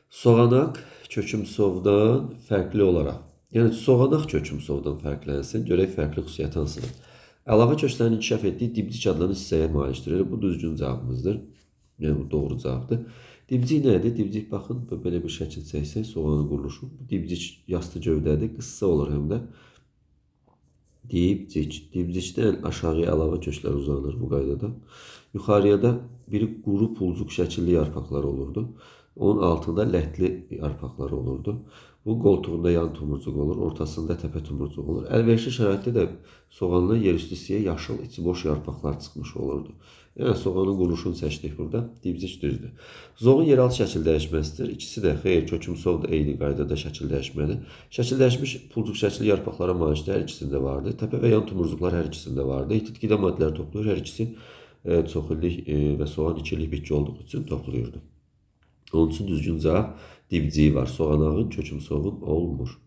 Soğanaq kökümsovdan fərqli olaraq, yəni soğanaq kökümsovdan fərqlənsin, görək fərqli xüsusiyyəti hansıdır? Əlavə köklərin inkişaf etdiyi dibcik adlanan hissəyə malikdir. Bu düzgün cavabımızdır. Yəni bu doğru cavabdır. Dibcik nədir? Dibcik baxın, belə bir şəkil çəksək soğanın quruluşu. Bu dibcik yastı gövdədir, qısa olur həm də. Dibcik. Dibcikdən aşağıya əlavə köklər uzanır bu qaydada. Yuxarıya da biri quru pulcuq şəkilli yarpaqlar olurdu. Onun altında lətli yarpaqları olurdu. Bu qoltuğunda yan tumurcuq olur, ortasında təpə tumurcuq olur. Əlverişli şəraitdə də soğanın yerüstü hissəyə yaşıl, içi boş yarpaqlar çıxmış olurdu. Yəni soğanın quruluşunu seçdik burada. Dibcik düzdür. Zoğun yeraltı şəkil dəyişməsidir. İkisi də xeyr, kökümsov da eyni qaydada şəkil dəyişməli. Şəkil dəyişmiş pulcuq şəkilli yarpaqlara malikdir, hər ikisində vardı. Təpə və yan tumurcuqlar hər ikisində vardı. Hitit-qida maddələri toplayır, hər ikisi çoxillik və soğan ikilik bitki olduğu üçün toplayırdı. Onun üçün düzgün cavab dibciyi var. Soğanağın kökümsovun olmur.